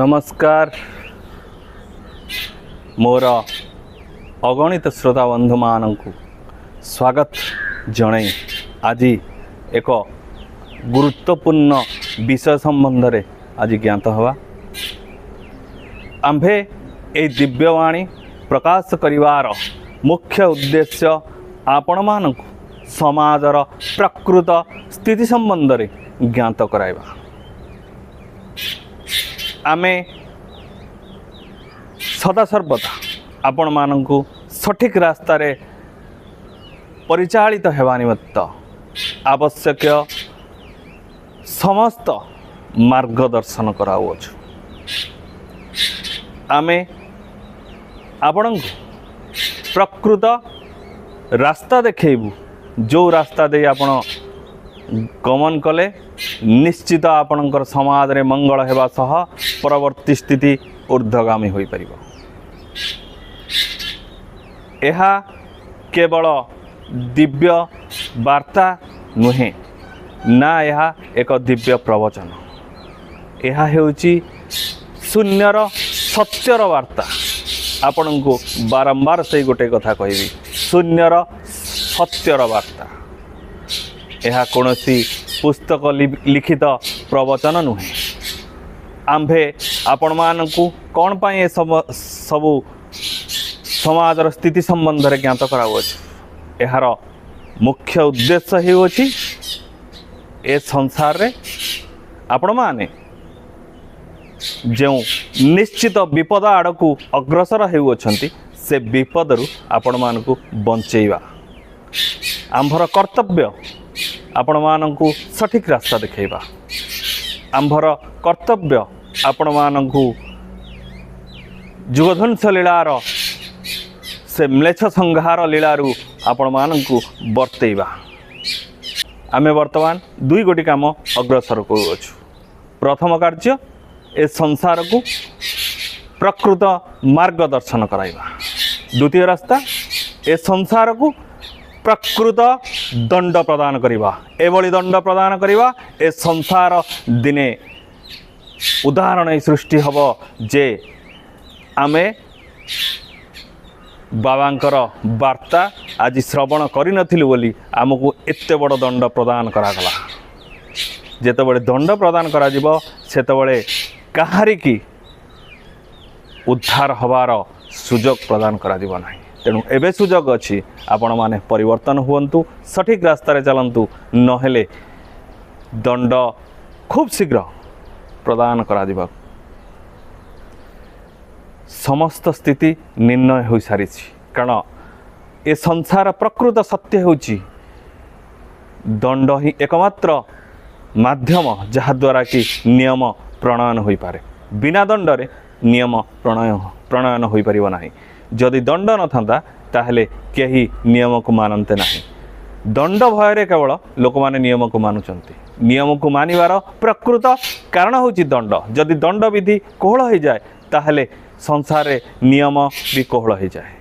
नमस्कार मोर अगणित श्रोता बंधु मानक स्वागत जनाई आज एक गुरुत्वपूर्ण विषय संबंध में आज ज्ञात हवा आम्भे ए दिव्यवाणी प्रकाश करिवार मुख्य उद्देश्य आपण मानक समाजर प्रकृत स्थिति संबंध में ज्ञात कराइबा। आमे सदा सर्वदा आपण मानकु सठिक रास्ता रे परिचालित हेबा निमित्त आवश्यक समस्त मार्गदर्शन कराउछु। आमे आपण प्रकृत रास्ता देखेबू जो रास्ता दे आपण गमन कले निश्चित आपणकर समाज रे मंगल हेबा सह परवर्ती स्थिति ऊर्ध्वगामी होई परिबो। एहा केवल दिव्य वार्ता नुहे ना यह एक दिव्य प्रवचन यह हेउची शून्यर सत्यर वार्ता। आपण को बारंबार से गोटे कथा कहबी शून्यर सत्यर वार्ता। यह कौनसी पुस्तक लिखित प्रवचन नुहे। आम्भे आपण मानकु कौन पाई ए सबु समाजर स्थिति संबंध में ज्ञात कराउछ। यार मुख्य उद्देश्य हेउछि ए संसार रे आपण माने जो निश्चित विपद आड़कू अग्रसर हेउछंती से विपदरु आपण मानकु बंचेइबा। आम्भर कर्तव्य आपण मानकु सठिक रास्ता देखेबा। आम्भर कर्तव्य आपण मानकु जुगध्वंस लीलार से म्लेच्छ संहार लीलारू आपण मानकु बर्तेइबा। आमे वर्तमान दुई गोटी काम अग्रसर करूछु। प्रथम कार्य ए संसार को प्रकृत मार्गदर्शन कराइबा। द्वितीय रास्ता ए संसार को प्रकृत दंड प्रदान करिबा। एभली दंड प्रदान करिबा ए संसार दिने उदाहरण सृष्टि हब जे आमे बाबांकर वार्ता आज श्रवण करि नथिलु बोली आमको एते बड़ दंड प्रदान करागला। जेतेबेले दंड प्रदान करा जिवो सेतेबेले काहारी की उद्धार हबार सुजोग प्रदान करा दिबो नाही। तेणु एबे सुजोग अछि आपण माने परिवर्तन हुअन्तु सठिक रास्ता रे चलन्तु नहेले दंड खूब शीघ्र प्रदान करा दिबो। समस्त स्थिति निर्णय हो सारी कारण ए संसार प्रकृत सत्य होछि दंड ही एकमात्र माध्यम जहा द्वारा कि नियम प्रणयन हो पारे। बिना दंडरे नियम प्रणयन हो पारिबो नाही। जदि दंड न था ताहले केही नियम को मानते नाही। दंड भय केवल लोक माने नियम को मानुचंती। नियम को मानिबार प्रकृत कारण होछि दंड। जदि दंड विधि कोहल हो जाए ताहले संसार रे नियम भी कोहल हो जाए।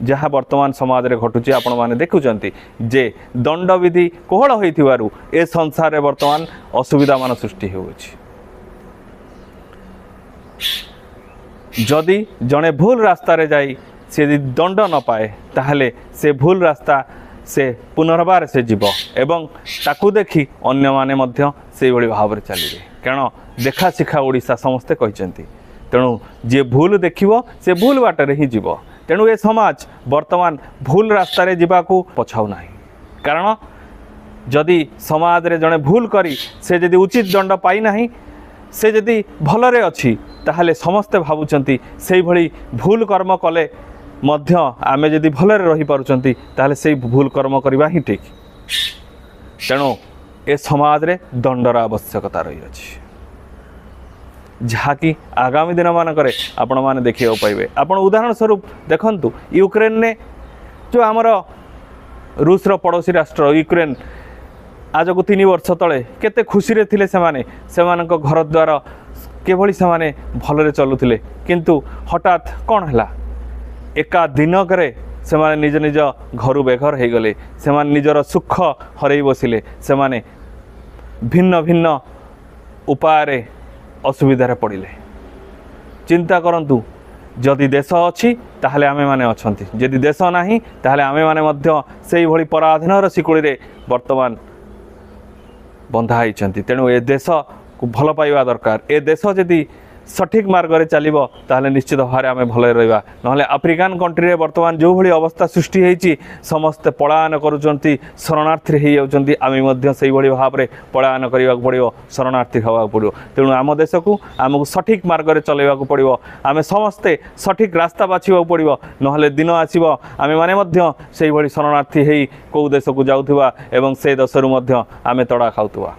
जहाँ वर्तमान समाज रे घटुची आपण माने देखुचंती जे दंड विधि कोहल होइथिबारु ए संसार रे वर्तमान असुविधा मान सृष्टि होउछि। जदि जड़े भूल रास्ता रे जाई से दंड न पाए ताहले से भूल रास्ता से पुनर्बार से जीव एवं ताकू देखी अन्य माने मध्य से भली भाव रे चलिबे। कारण देखा शिखा ओडिशा समस्ते कहिसेंती। तेणु जे भूल देखिबो से भूल बाटरे ही जीव। तेणु ए समाज वर्तमान भूल रास्ता रे जीवाकू पछाउ नाही। कारण जदि समाज रे जड़े भूल करी से जदि उचित दंड पाई नाही से जदि भलरे अछि ताहले समस्ते भावुचंती सेई भली भूल कर्म कले मध्य आमे जदि भलरे रही पारुचंती ताहले सेई भूल कर्म करबा ही ठीक। तेणु ए समाज रे दंडर आवश्यकता रही अछि जहाँकि आगामी दिन मानकरे आपण माने देखियो पाइबे। आपण उदाहरण स्वरूप देखंतु यूक्रेन ने जो आमर रूस रो पड़ोसी राष्ट्र यूक्रेन आज को 3 वर्ष तले केते खुशी रे थिले सेमानक घर द्वार केभली सेमाने भलरे चलुथिले किंतु हठात कौन हला एका दिनकरे सेमाने निज निज घर बेघर हो गले। सेमाने निजर सुख हरई बसिले। सेमाने भिन्न भिन्न उपाय असुविधार पड़े ଚିନ୍ତା କରନ୍ତୁ ଯଦି ଦେଶ ଅଛି ତାହେଲେ ଆମେମାନେ ଅଛନ୍ତି, ଯଦି ଦେଶ ନାହିଁ ତାହେଲେ ଆମେମାନେ ମଧ୍ୟ ସେଇଭଳି ପରାଧୀନର ଶିକୁଳିରେ ବର୍ତ୍ତମାନ ବନ୍ଧା ହେଇଛନ୍ତି। ତେଣୁ ଏ ଦେଶକୁ ଭଲ ପାଇବା ଦରକାର। ଏ ଦେଶ ଯଦି ସଠିକ୍ ମାର୍ଗରେ ଚାଲିବ ତାହେଲେ ନିଶ୍ଚିତ ଭାବରେ ଆମେ ଭଲରେ ରହିବା। ନହେଲେ ଆଫ୍ରିକାନ୍ କଣ୍ଟ୍ରିରେ ବର୍ତ୍ତମାନ ଯେଉଁଭଳି ଅବସ୍ଥା ସୃଷ୍ଟି ହେଇଛି, ସମସ୍ତେ ପଳାୟନ କରୁଛନ୍ତି, ଶରଣାର୍ଥୀ ହେଇଯାଉଛନ୍ତି। ଆମେ ମଧ୍ୟ ସେଇଭଳି ଭାବରେ ପଳାୟନ କରିବାକୁ ପଡ଼ିବ, ଶରଣାର୍ଥୀ ହେବାକୁ ପଡ଼ିବ। ତେଣୁ ଆମ ଦେଶକୁ ଆମକୁ ସଠିକ୍ ମାର୍ଗରେ ଚଲାଇବାକୁ ପଡ଼ିବ। ଆମେ ସମସ୍ତେ ସଠିକ୍ ରାସ୍ତା ବାଛିବାକୁ ପଡ଼ିବ, ନହେଲେ ଦିନ ଆସିବ ଆମେମାନେ ମଧ୍ୟ ସେଇଭଳି ଶରଣାର୍ଥୀ ହେଇ କେଉଁ ଦେଶକୁ ଯାଉଥିବା ଏବଂ ସେ ଦେଶରୁ ମଧ୍ୟ ଆମେ ତଡ଼ା ଖାଉଥିବା।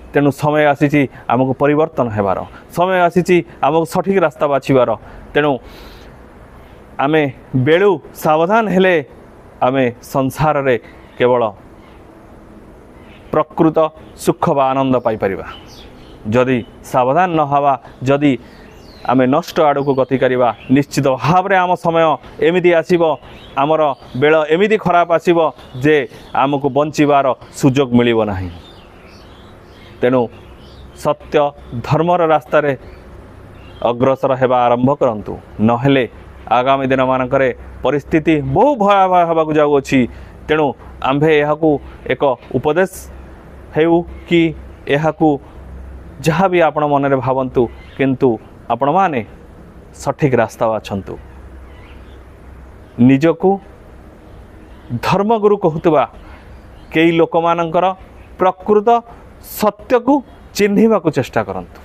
ତେଣୁ ସମୟ ଆସିଛି ଆମକୁ ପରିବର୍ତ୍ତନ ହେବାର, ସମୟ ଆସିଛି ଆମକୁ ସଠିକ୍ ରାସ୍ତା ବାଛିବାର। ତେଣୁ ଆମେ ବେଳୁ ସାବଧାନ ହେଲେ ଆମେ ସଂସାରରେ କେବଳ ପ୍ରକୃତ ସୁଖ ବା ଆନନ୍ଦ ପାଇପାରିବା। ଯଦି ସାବଧାନ ନ ହେବା, ଯଦି ଆମେ ନଷ୍ଟ ଆଡ଼କୁ ଗତି କରିବା, ନିଶ୍ଚିତ ଭାବରେ ଆମ ସମୟ ଏମିତି ଆସିବ, ଆମର ବେଳ ଏମିତି ଖରାପ ଆସିବ ଯେ ଆମକୁ ବଞ୍ଚିବାର ସୁଯୋଗ ମିଳିବ ନାହିଁ। ତେଣୁ ସତ୍ୟ ଧର୍ମର ରାସ୍ତାରେ ଅଗ୍ରସର ହେବା ଆରମ୍ଭ କରନ୍ତୁ, ନହେଲେ ଆଗାମୀ ଦିନମାନଙ୍କରେ ପରିସ୍ଥିତି ବହୁ ଭୟାବହ ହେବାକୁ ଯାଉଅଛି। ତେଣୁ ଆମ୍ଭେ ଏହାକୁ ଏକ ଉପଦେଶ ହେଉ କି ଏହାକୁ ଯାହା ବି ଆପଣ ମନରେ ଭାବନ୍ତୁ, କିନ୍ତୁ ଆପଣମାନେ ସଠିକ୍ ରାସ୍ତା ବାଛନ୍ତୁ। ନିଜକୁ ଧର୍ମଗୁରୁ କହୁଥିବା କେହି ଲୋକମାନଙ୍କର ପ୍ରକୃତ ସତ୍ୟକୁ ଚିହ୍ନିବାକୁ ଚେଷ୍ଟା କରନ୍ତୁ।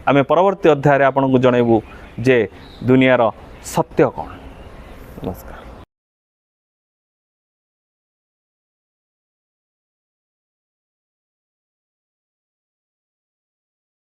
ଆମେ ପରବର୍ତ୍ତୀ ଅଧ୍ୟାୟରେ ଆପଣଙ୍କୁ ଜଣାଇବୁ ଯେ ଦୁନିଆର ସତ୍ୟ କ'ଣ। ନମସ୍କାର।